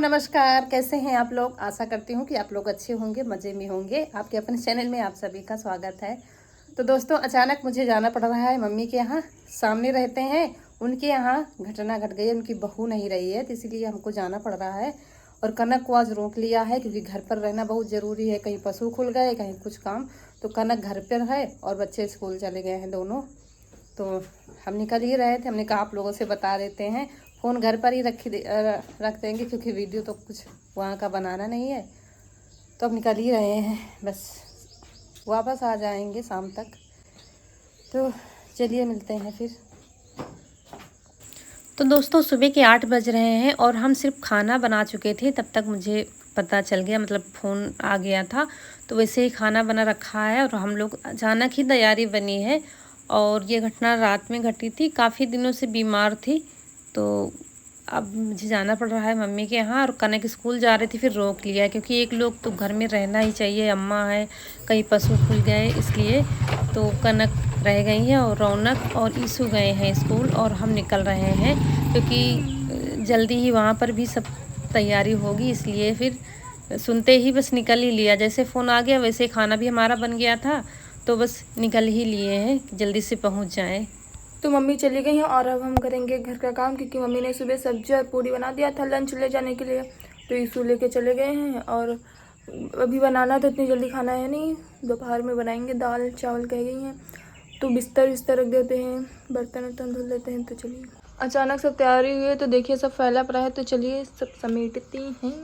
नमस्कार। कैसे हैं आप लोग? आशा करती हूँ कि आप लोग अच्छे होंगे, मज़े में होंगे। आपके अपने चैनल में आप सभी का स्वागत है। तो दोस्तों, अचानक मुझे जाना पड़ रहा है मम्मी के यहाँ। सामने रहते हैं, उनके यहाँ घटना घट गई है। उनकी बहू नहीं रही है, तो इसीलिए हमको जाना पड़ रहा है। और कनक को आज रोक लिया है क्योंकि घर पर रहना बहुत ज़रूरी है। कहीं पशु खुल गए, कहीं कुछ काम, तो कनक घर पर है और बच्चे स्कूल चले गए हैं दोनों। तो हम निकल ही रहे थे, हमने कहा आप लोगों से बता देते हैं। फ़ोन घर पर ही रख देंगे क्योंकि वीडियो तो कुछ वहाँ का बनाना नहीं है। तो अब निकल ही रहे हैं, बस वापस आ जाएंगे शाम तक। तो चलिए मिलते हैं फिर। तो दोस्तों, सुबह के 8 बज रहे हैं और हम सिर्फ खाना बना चुके थे। तब तक मुझे पता चल गया, मतलब फ़ोन आ गया था। तो वैसे ही खाना बना रखा है और हम लोग अचानक ही तैयारी बनी है। और ये घटना रात में घटी थी। काफ़ी दिनों से बीमार थी, तो अब मुझे जाना पड़ रहा है मम्मी के यहाँ। और कनक स्कूल जा रही थी, फिर रोक लिया क्योंकि एक लोग तो घर में रहना ही चाहिए। अम्मा है, कई पशु खुल गए इसलिए। तो कनक रह गई हैं और रौनक और ईशु गए हैं स्कूल और हम निकल रहे हैं क्योंकि जल्दी ही वहाँ पर भी सब तैयारी होगी। इसलिए फिर सुनते ही बस निकल ही लिया। जैसे फ़ोन आ गया वैसे खाना भी हमारा बन गया था, तो बस निकल ही लिए हैं कि जल्दी से पहुँच जाएँ। तो मम्मी चली गई हैं और अब हम करेंगे घर का काम, क्योंकि मम्मी ने सुबह सब्जी और पूरी बना दिया था लंच ले जाने के लिए। तो ईशू लेके चले गए हैं और अभी बनाना तो इतनी जल्दी खाना है नहीं, दोपहर में बनाएंगे। दाल चावल कह गई हैं, तो बिस्तर रख देते हैं, बर्तन वर्तन धुल लेते हैं। तो चलिए, अचानक सब तैयारी हुई है तो देखिए सब फैला पड़ा है, तो चलिए सब समेटती हैं।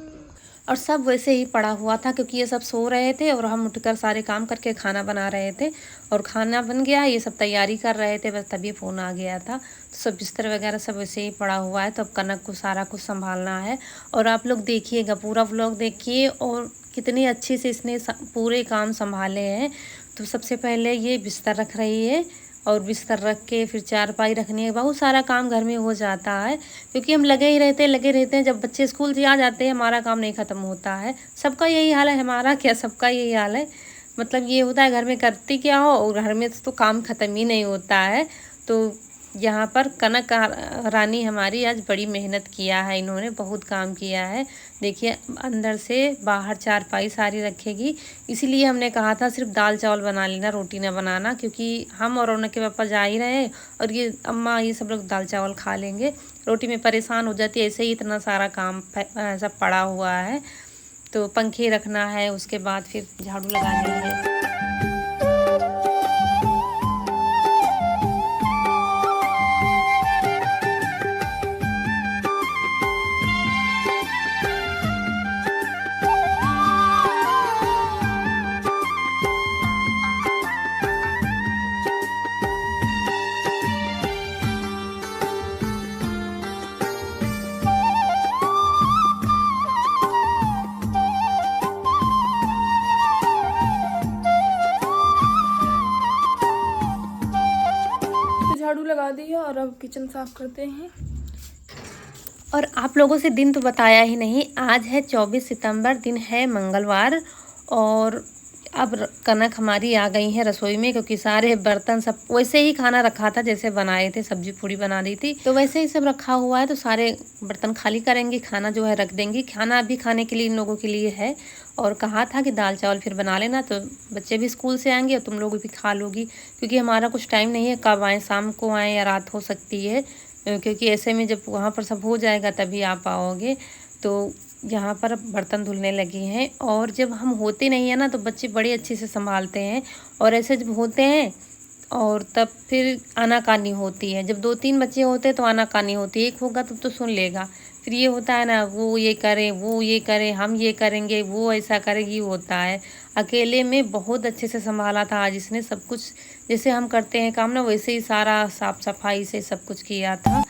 और सब वैसे ही पड़ा हुआ था क्योंकि ये सब सो रहे थे और हम उठकर सारे काम करके खाना बना रहे थे। और खाना बन गया, ये सब तैयारी कर रहे थे, बस तभी फ़ोन आ गया था। तो सब बिस्तर वगैरह सब वैसे ही पड़ा हुआ है। तो अब कनक को सारा कुछ संभालना है। और आप लोग देखिएगा, पूरा व्लॉग देखिए और कितनी अच्छे से इसने पूरे काम संभाले हैं। तो सबसे पहले ये बिस्तर रख रही है और बिस्तर रख के फिर चारपाई रखनी है। बहुत सारा काम घर में हो जाता है क्योंकि हम लगे रहते हैं। जब बच्चे स्कूल से आ जाते हैं हमारा काम नहीं ख़त्म होता है। सबका यही हाल है, हमारा क्या, सबका यही हाल है। मतलब ये होता है घर में करती क्या हो और घर में तो काम ख़त्म ही नहीं होता है। तो यहाँ पर कनक रानी हमारी आज बड़ी मेहनत किया है, इन्होंने बहुत काम किया है। देखिए, अंदर से बाहर चारपाई सारी रखेगी। इसीलिए हमने कहा था सिर्फ दाल चावल बना लेना, रोटी ना बनाना, क्योंकि हम और उनके पापा जा ही रहे हैं और ये अम्मा ये सब लोग दाल चावल खा लेंगे। रोटी में परेशान हो जाती है, ऐसे ही इतना सारा काम सब पड़ा हुआ है। तो पंखे रखना है, उसके बाद फिर झाड़ू लगानी है। झाड़ू लगा दी है और अब किचन साफ करते हैं। और आप लोगों से दिन तो बताया ही नहीं, आज है 24 सितंबर, दिन है मंगलवार। और अब कनक हमारी आ गई है रसोई में क्योंकि सारे बर्तन सब वैसे ही खाना रखा था जैसे बनाए थे, सब्जी पूड़ी बना दी थी तो वैसे ही सब रखा हुआ है। तो सारे बर्तन खाली करेंगे, खाना जो है रख देंगी। खाना अभी खाने के लिए इन लोगों के लिए है और कहा था कि दाल चावल फिर बना लेना, तो बच्चे भी स्कूल से आएंगे और तुम लोग भी खा लोगी, क्योंकि हमारा कुछ टाइम नहीं है, कब आएँ, शाम को आएँ या रात हो सकती है, क्योंकि ऐसे में जब वहाँ पर सब हो जाएगा तभी आप पाओगे। तो यहाँ पर बर्तन धुलने लगी हैं। और जब हम होते नहीं हैं ना तो बच्चे बड़े अच्छे से संभालते हैं, और ऐसे जब होते हैं और तब फिर आनाकानी होती है। जब 2-3 बच्चे होते हैं तो आनाकानी होती है, एक होगा तब तो सुन लेगा। फिर ये होता है ना, वो ये करे, वो ये करे, हम ये करेंगे, वो ऐसा करेगी, होता है। अकेले में बहुत अच्छे से संभाला था आज इसने सब कुछ। जैसे हम करते हैं काम ना, वैसे ही सारा साफ सफाई से सब कुछ किया था।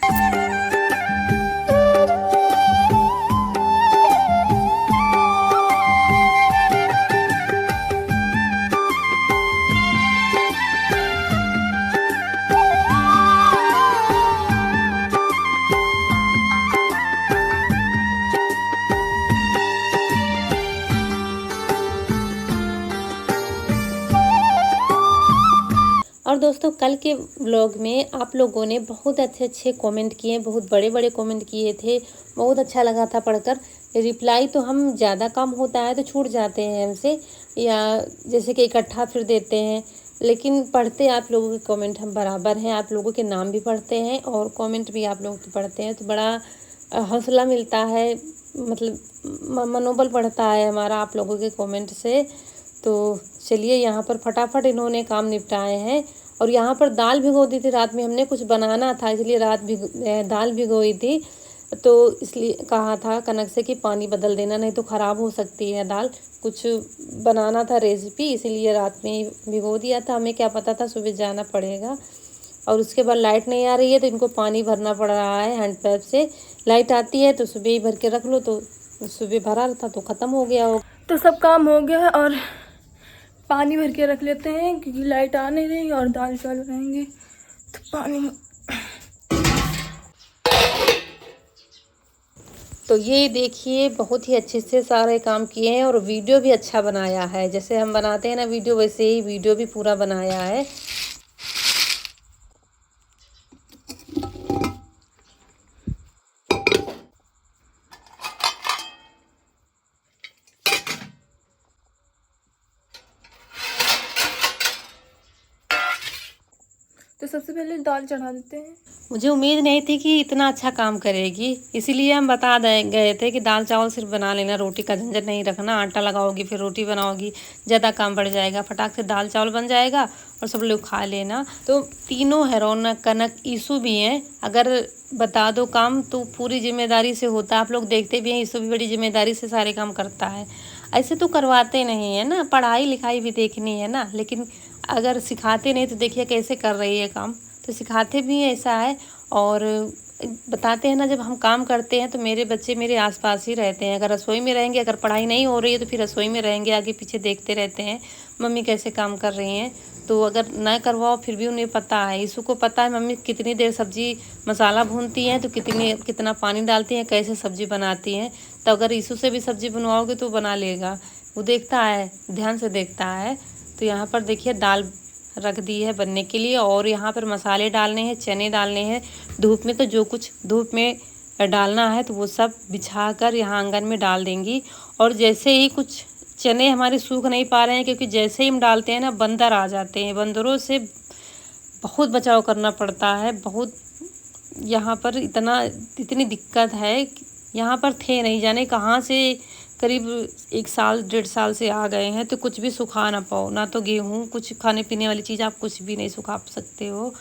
और दोस्तों, कल के व्लॉग में आप लोगों ने बहुत अच्छे कमेंट किए, बहुत बड़े बड़े कमेंट किए थे, बहुत अच्छा लगा था पढ़कर। रिप्लाई तो हम ज़्यादा काम होता है तो छूट जाते हैं हमसे, या जैसे कि इकट्ठा फिर देते हैं, लेकिन पढ़ते आप लोगों के कमेंट हम बराबर हैं, आप लोगों के नाम भी पढ़ते हैं और कमेंट भी आप लोग पढ़ते हैं, तो बड़ा हौसला मिलता है, मतलब मनोबल बढ़ता है हमारा आप लोगों के कमेंट से। तो चलिए यहाँ पर फटाफट इन्होंने काम निपटाए हैं। और यहाँ पर दाल भिगो दी थी रात में, हमने कुछ बनाना था इसलिए दाल भिगोई थी, तो इसलिए कहा था कनक से कि पानी बदल देना नहीं तो ख़राब हो सकती है दाल। कुछ बनाना था रेसिपी, इसीलिए रात में ही भिगो दिया था, हमें क्या पता था सुबह जाना पड़ेगा। और उसके बाद लाइट नहीं आ रही है तो इनको पानी भरना पड़ रहा है हैंडपैप से। लाइट आती है तो सुबह ही भर के रख लो, तो सुबह भरा था तो ख़त्म हो गया हो। तो सब काम हो गया है और पानी भर के रख लेते हैं क्योंकि लाइट आ नहीं रही और दाल चावल रहेंगे तो पानी। तो ये देखिए बहुत ही अच्छे से सारे काम किए हैं और वीडियो भी अच्छा बनाया है, जैसे हम बनाते हैं ना वीडियो वैसे ही वीडियो भी पूरा बनाया है। तो सबसे पहले दाल चढ़ा देते हैं। मुझे उम्मीद नहीं थी कि इतना अच्छा काम करेगी, इसीलिए हम बता गए थे कि दाल चावल सिर्फ बना लेना, रोटी का झंझट नहीं रखना, आटा लगाओगी फिर रोटी बनाओगी, ज़्यादा काम बढ़ जाएगा, फटाक से दाल चावल बन जाएगा और सब लोग खा लेना। तो तीनों है, रौनक, कनक, ईशु भी हैं, अगर बता दो काम तो पूरी जिम्मेदारी से होता है। आप लोग देखते भी हैं ईशु भी बड़ी जिम्मेदारी से सारे काम करता है, ऐसे तो करवाते नहीं है ना, पढ़ाई लिखाई भी देखनी है ना, लेकिन अगर सिखाते नहीं तो देखिए कैसे कर रही है काम, तो सिखाते भी ऐसा है। और बताते हैं ना जब हम काम करते हैं तो मेरे बच्चे मेरे आसपास ही रहते हैं, अगर रसोई में रहेंगे, अगर पढ़ाई नहीं हो रही है तो फिर रसोई में रहेंगे, आगे पीछे देखते रहते हैं मम्मी कैसे काम कर रही हैं। तो अगर ना करवाओ फिर भी उन्हें पता है, ईशु को पता है मम्मी कितनी देर सब्जी मसाला भूनती हैं, तो कितना पानी डालती हैं, कैसे सब्जी बनाती हैं। तो अगर ईशु से भी सब्जी बनवाओगे तो बना लेगा, वो देखता है, ध्यान से देखता है। तो यहाँ पर देखिए दाल रख दी है बनने के लिए और यहाँ पर मसाले डालने हैं, चने डालने हैं धूप में, तो जो कुछ धूप में डालना है तो वो सब बिछा कर यहाँ आंगन में डाल देंगी। और जैसे ही कुछ चने हमारे सूख नहीं पा रहे हैं क्योंकि जैसे ही हम डालते हैं ना बंदर आ जाते हैं, बंदरों से बहुत बचाव करना पड़ता है, बहुत यहाँ पर इतनी दिक्कत है। यहाँ पर थे नहीं जाने कहाँ से, करीब 1 साल 1.5 साल से आ गए हैं, तो कुछ भी सुखा ना पाओ, ना तो गेहूँ, कुछ खाने पीने वाली चीज़ आप कुछ भी नहीं सुखा सकते हो।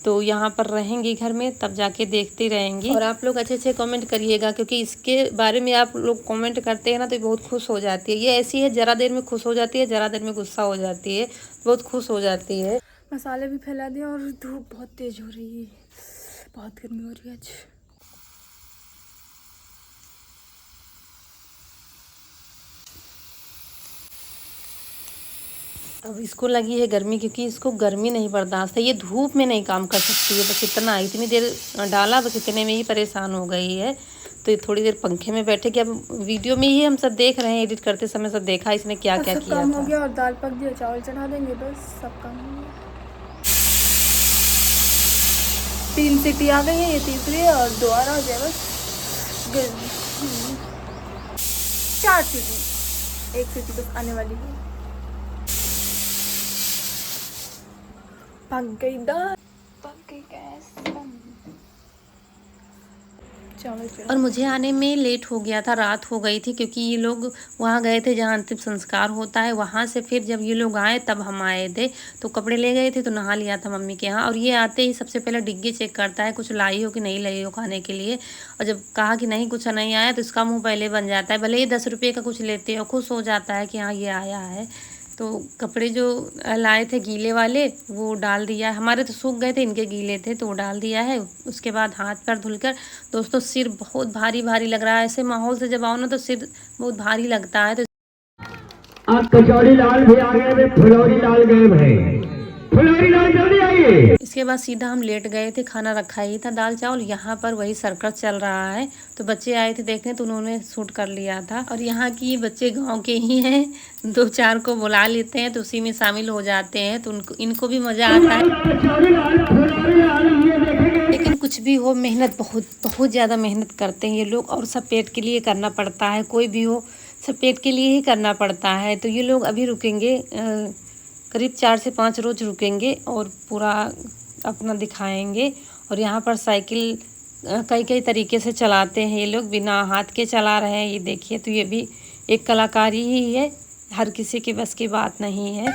तो यहाँ पर रहेंगी घर में तब जाके देखते रहेंगी। और आप लोग अच्छे अच्छे कमेंट करिएगा क्योंकि इसके बारे में आप लोग कमेंट करते हैं ना तो बहुत खुश हो जाती है। ये ऐसी है ज़रा देर में खुश हो जाती है, ज़रा देर में गुस्सा हो जाती है, बहुत खुश हो जाती है। मसाले भी फैला दिए और धूप बहुत तेज हो रही है, बहुत गर्मी हो रही है आज। अब इसको लगी है गर्मी क्योंकि इसको गर्मी नहीं बर्दाश्त है, ये धूप में नहीं काम कर सकती है, बस इतनी देर डाला बस इतने में ही परेशान हो गई है। तो ये थोड़ी देर पंखे में बैठे कि अब वीडियो में ही हम सब देख रहे हैं, एडिट करते समय सब देखा इसने क्या क्या किया काम था। हो गया और दाल पक गया, चावल चढ़ा देंगे, बस सब काम हो गया। 3 सीटी आ गई है, ये तीसरी है और 2 और आ जाए बस। 4 सीटी, 1 सीटी बस आने वाली है। पक गई दाल, पक गई गैस, चावल चढ़ा। और मुझे आने में लेट हो गया था, रात हो गई थी क्योंकि ये लोग वहाँ गए थे जहाँ अंतिम संस्कार होता है, वहाँ से फिर जब ये लोग आए तब हम आए थे, तो कपड़े ले गए थे तो नहा लिया था मम्मी के यहाँ। और ये आते ही सबसे पहले डिग्गी चेक करता है कुछ लाई हो कि नहीं लाई हो खाने के लिए, और जब कहा कि नहीं कुछ नहीं आया तो इसका मुँह पहले बन जाता है, भले ही 10 रुपये का कुछ लेते हो, खुश हो जाता है कि हाँ ये आया है। तो कपड़े जो लाए थे गीले वाले वो डाल दिया है, हमारे तो सूख गए थे, इनके गीले थे तो वो डाल दिया है। उसके बाद हाथ पैर धुलकर, दोस्तों सिर बहुत भारी भारी लग रहा है, ऐसे माहौल से जब आओ ना तो सिर बहुत भारी लगता है। तो आप कचौड़ी लाल भी आ गए, फुलौरी लाल गए भाई, फुलौरी लाल जल्दी आइए। इसके बाद सीधा हम लेट गए थे, खाना रखा ही था दाल चावल। यहाँ पर वही सर्कस चल रहा है, तो बच्चे आए थे देखने, तो उन्होंने शूट कर लिया था। और यहाँ की ये बच्चे गांव के ही हैं, 2-4 को बुला लेते हैं तो उसी में शामिल हो जाते हैं, तो इनको भी मज़ा आता है। लेकिन कुछ भी हो, मेहनत बहुत बहुत ज़्यादा मेहनत करते हैं ये लोग, और सब पेट के लिए करना पड़ता है। कोई भी हो, सब पेट के लिए ही करना पड़ता है। तो ये लोग अभी रुकेंगे, करीब 4 से 5 रोज रुकेंगे और पूरा अपना दिखाएंगे। और यहाँ पर साइकिल कई कई तरीके से चलाते हैं ये लोग, बिना हाथ के चला रहे हैं, ये देखिए। तो ये भी एक कलाकारी ही है, हर किसी की बस की बात नहीं है।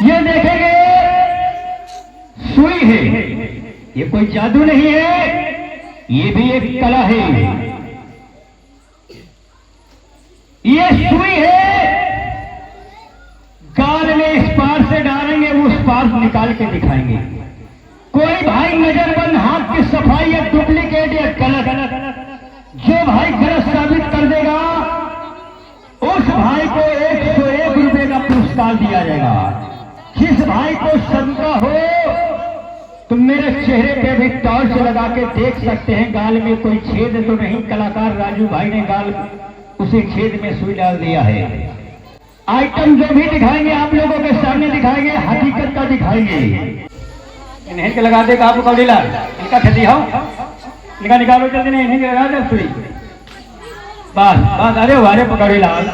ये देखेंगे सुई है, ये कोई जादू नहीं है, ये भी एक कला है। ये सुई है, गाल में इस पार से डालेंगे, उस पार निकाल के दिखाएंगे। कोई भाई नजरबंद हाथ की सफाई या डुप्लीकेट या गलत, जो भाई गलत साबित कर देगा उस भाई को 101 रुपए का पुरस्कार दिया जाएगा। जिस भाई को शंका हो तो मेरे चेहरे पे भी टॉर्च लगा के देख सकते हैं, गाल में कोई छेद तो नहीं। कलाकार राजू भाई ने गाल उसी छेद में सुई डाल दिया है। आइटम जो भी दिखाएंगे आप लोगों के सामने दिखाएंगे, हकीकत का दिखाएंगे। इन्हें के लगा देगा आपको कौड़ीला, इनका खेती हो, इनका निकालो जल्दी, नहीं इन्हें लगा दे सुई। बस बस, अरे वारे पकौड़ी लाल।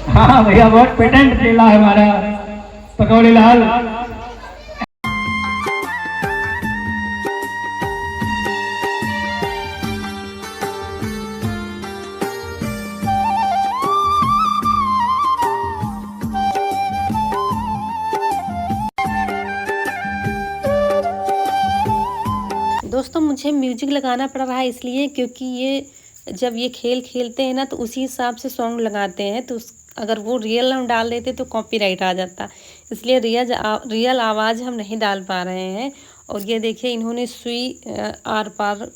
हाँ भैया, बहुत पेटेंट चेला है हमारा पकौड़ी लाल। दोस्तों मुझे म्यूजिक लगाना पड़ रहा है इसलिए क्योंकि ये जब ये खेल खेलते हैं ना, तो उसी हिसाब से सॉन्ग लगाते हैं। तो अगर वो रियल हम डाल देते तो कॉपीराइट आ जाता, इसलिए रियल आवाज़ हम नहीं डाल पा रहे हैं। और ये देखिए, इन्होंने सुई आर पार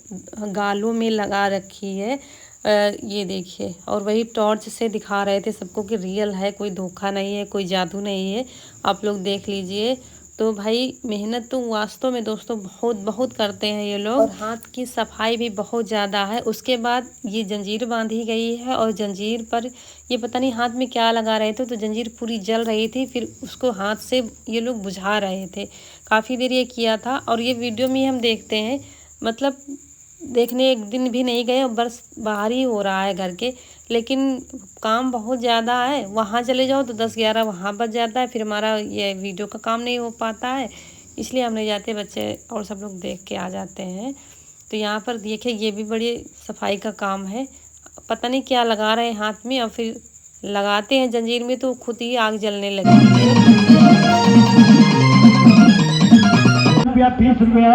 गालों में लगा रखी है, ये देखिए। और वही टॉर्च से दिखा रहे थे सबको कि रियल है, कोई धोखा नहीं है, कोई जादू नहीं है, आप लोग देख लीजिए। तो भाई मेहनत तो वास्तव में दोस्तों बहुत बहुत करते हैं ये लोग, और हाथ की सफाई भी बहुत ज़्यादा है। उसके बाद ये जंजीर बांधी गई है, और जंजीर पर ये पता नहीं हाथ में क्या लगा रहे थे, तो जंजीर पूरी जल रही थी, फिर उसको हाथ से ये लोग बुझा रहे थे। काफ़ी देर ये किया था, और ये वीडियो में हम देखते हैं, मतलब देखने एक दिन भी नहीं गए, बस बाहर ही हो रहा है घर के। लेकिन काम बहुत ज़्यादा है, वहाँ चले जाओ तो 10-11 वहाँ बच जाता है, फिर हमारा ये वीडियो का काम नहीं हो पाता है, इसलिए हम नहीं जाते, बच्चे और सब लोग देख के आ जाते हैं। तो यहाँ पर देखिए, ये भी बड़ी सफाई का काम है, पता नहीं क्या लगा रहे हैं हाथ में, और फिर लगाते हैं जंजीर में तो खुद ही आग जलने लगती है। रुपया 20 रुपया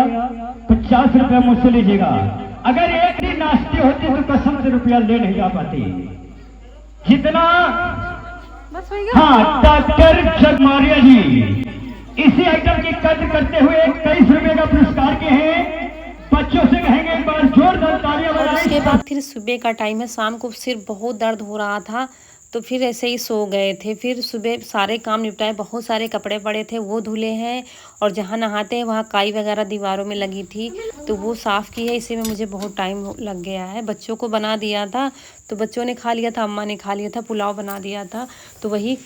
50 रुपया मुझसे लीजिएगा। अगर एक ही नाश्ते होती तो कसम से रुपया ले नहीं जा पाती। जितना हाँ, डॉक्टर जगमारिया जी इसी आइटम की कद्र करते हुए 21 रुपए का पुरस्कार के हैं। बच्चों से कहेंगे एक बार जोरदार तालियां बजाएं। उसके बाद फिर सुबह का टाइम है, शाम को सिर बहुत दर्द हो रहा था, तो फिर ऐसे ही सो गए थे। फिर सुबह सारे काम निपटाए, बहुत सारे कपड़े पड़े थे वो धुले हैं, और जहाँ नहाते हैं वहाँ काई वगैरह दीवारों में लगी थी, तो वो साफ़ की है। इसी में मुझे बहुत टाइम लग गया है। बच्चों को बना दिया था, तो बच्चों ने खा लिया था, अम्मा ने खा लिया था, पुलाव बना दिया था, तो वही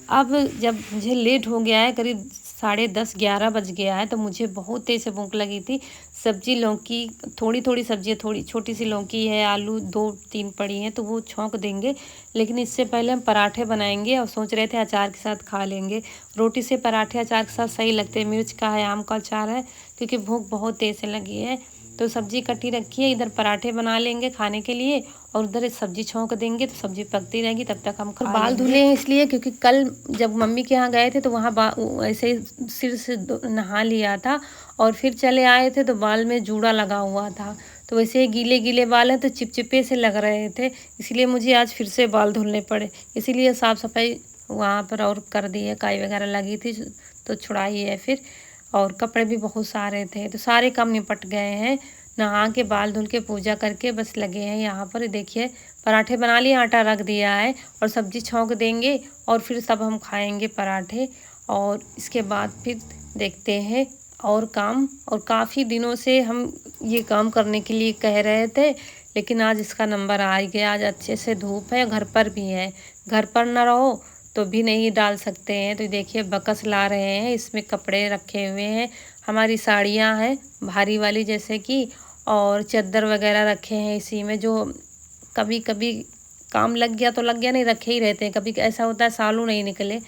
अब जब मुझे लेट हो गया है, करीब 10:30-11 बज गया है, तो मुझे बहुत तेज़ से भूख लगी थी। सब्जी लौकी, थोड़ी थोड़ी सब्जी, थोड़ी छोटी सी लौकी है, आलू 2-3 पड़ी हैं, तो वो छौंक देंगे। लेकिन इससे पहले हम पराठे बनाएंगे, और सोच रहे थे अचार के साथ खा लेंगे। रोटी से पराठे अचार के साथ सही लगते हैं, मिर्च का है, आम का अचार है, क्योंकि भूख बहुत तेज़ से लगी है। तो सब्जी कटी रखी है, इधर पराठे बना लेंगे खाने के लिए, और उधर सब्जी छौंक देंगे, तो सब्जी पकती रहेगी, तब तक हम खा बाल धुले हैं इसलिए क्योंकि कल जब मम्मी के यहाँ गए थे तो वहाँ ऐसे ही सिर से नहा लिया था, और फिर चले आए थे तो बाल में जूड़ा लगा हुआ था, तो वैसे ही गीले गीले बाल हैं तो चिपचिपे से लग रहे थे, इसलिए मुझे आज फिर से बाल धुलने पड़े। इसीलिए साफ़ सफाई वहाँ पर और कर दी है, काई वगैरह लगी थी तो छुड़ाई है फिर। और कपड़े भी बहुत सारे थे, तो सारे काम निपट गए हैं। नहा के बाल धुल के पूजा करके बस लगे हैं यहाँ पर। देखिए पराठे बना लिए, आटा रख दिया है और सब्जी छौंक देंगे और फिर सब हम खाएंगे पराठे। और इसके बाद फिर देखते हैं और काम। और काफ़ी दिनों से हम ये काम करने के लिए कह रहे थे, लेकिन आज इसका नंबर आ गया। आज अच्छे से धूप है, घर पर भी है, घर पर ना रहो तो भी नहीं डाल सकते हैं। तो देखिए बकस ला रहे हैं, इसमें कपड़े रखे हुए हैं, हमारी साड़ियाँ हैं भारी वाली जैसे कि, और चादर वगैरह रखे हैं इसी में। जो कभी कभी काम लग गया तो लग गया, नहीं रखे ही रहते हैं, कभी ऐसा होता है सालों नहीं निकले,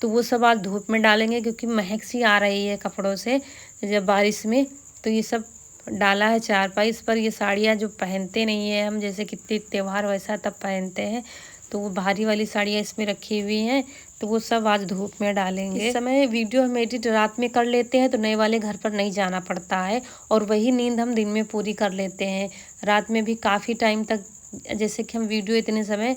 तो वो सब आज धूप में डालेंगे क्योंकि महक सी आ रही है कपड़ों से जब बारिश में। तो ये सब डाला है चारपाई इस पर। ये साड़ियाँ जो पहनते नहीं है हम, जैसे कितने त्यौहार वैसा तब पहनते हैं, तो वो भारी वाली साड़ियाँ इसमें रखी हुई हैं, तो वो सब आज धूप में डालेंगे। इस समय वीडियो हम एडिट रात में कर लेते हैं तो नए वाले घर पर नहीं जाना पड़ता है, और वही नींद हम दिन में पूरी कर लेते हैं। रात में भी काफ़ी टाइम तक, जैसे कि हम वीडियो इतने समय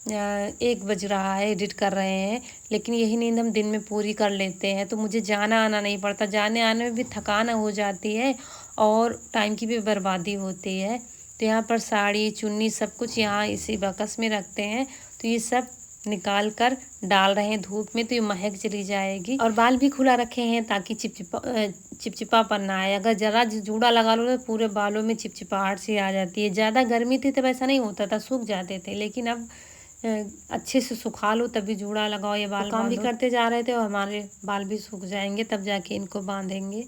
1 बज रहा है एडिट कर रहे हैं, लेकिन यही नींद हम दिन में पूरी कर लेते हैं, तो मुझे जाना आना नहीं पड़ता। जाने आने में भी थकान हो जाती है और टाइम की भी बर्बादी होती है। तो यहाँ पर साड़ी चुन्नी सब कुछ यहाँ इसी बकस में रखते हैं, तो ये सब निकाल कर डाल रहे हैं धूप में, तो ये महक चली जाएगी। और बाल भी खुला रखे हैं ताकि चिपचिपापन ना आए। अगर जरा जूड़ा लगा लो तो पूरे बालों में चिपचिपाहट सी आ जाती है। ज़्यादा गर्मी थी तब ऐसा नहीं होता था, सूख जाते थे, लेकिन अब अच्छे से सुखा लो तभी जूड़ा लगाओ। ये बाल काम भी करते जा रहे थे और हमारे बाल भी सूख जाएंगे तब जाके इनको बांधेंगे।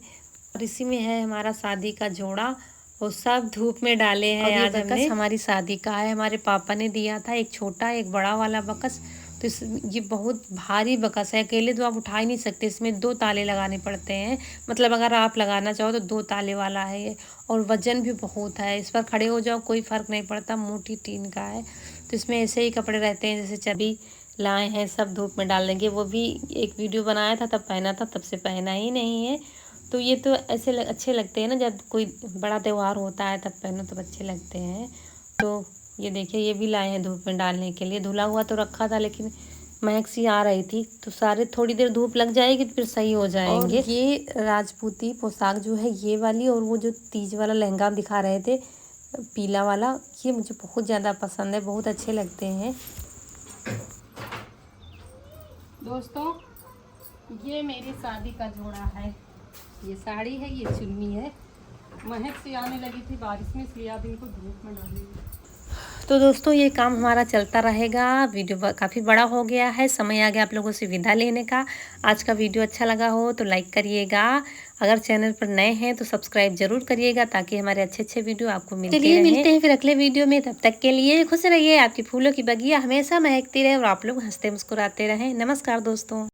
और इसी में है हमारा शादी का जोड़ा, वो सब धूप में डाले हैं। आज बकस हमारी शादी का है, हमारे पापा ने दिया था, एक छोटा एक बड़ा वाला बकस। तो ये बहुत भारी बकस है, अकेले तो आप उठा ही नहीं सकते, इसमें 2 ताले लगाने पड़ते हैं। मतलब अगर आप लगाना चाहो तो 2 ताले वाला है ये, और वजन भी बहुत है। इस पर खड़े हो जाओ कोई फ़र्क नहीं पड़ता, मोटी टीन का है। तो इसमें ऐसे ही कपड़े रहते हैं जैसे चबी लाए हैं, सब धूप में डाल देंगे। वो भी एक वीडियो बनाया था तब पहना था, तब से पहना ही नहीं है। तो ये तो ऐसे अच्छे लगते हैं ना, जब कोई बड़ा त्यौहार होता है तब पहनो तो अच्छे लगते हैं। तो ये देखिए ये भी लाए हैं धूप में डालने के लिए। धुला हुआ तो रखा था लेकिन महक सी आ रही थी, तो सारे थोड़ी देर धूप लग जाएगी तो फिर सही हो जाएंगे। और ये राजपूती पोशाक जो है ये वाली, और वो जो तीज वाला लहंगा दिखा रहे थे पीला वाला, ये मुझे बहुत ज़्यादा पसंद है, बहुत अच्छे लगते हैं। दोस्तों ये मेरी शादी का जोड़ा है, ये साड़ी है, ये चुन्नी है। महक से आने लगी थी बारिश में, इसलिए आप इनको धूप में डालेंगे। तो दोस्तों ये काम हमारा चलता रहेगा। वीडियो काफ़ी बड़ा हो गया है, समय आ गया आप लोगों से विदा लेने का। आज का वीडियो अच्छा लगा हो तो लाइक करिएगा, अगर चैनल पर नए हैं तो सब्सक्राइब जरूर करिएगा ताकि हमारे अच्छे अच्छे वीडियो आपको मिलते रहें। मिलते हैं फिर अगले वीडियो में, तब तक के लिए खुश रहिए, आपकी फूलों की बगिया हमेशा महकती रहे और आप लोग हंसते मुस्कुराते रहें। नमस्कार दोस्तों।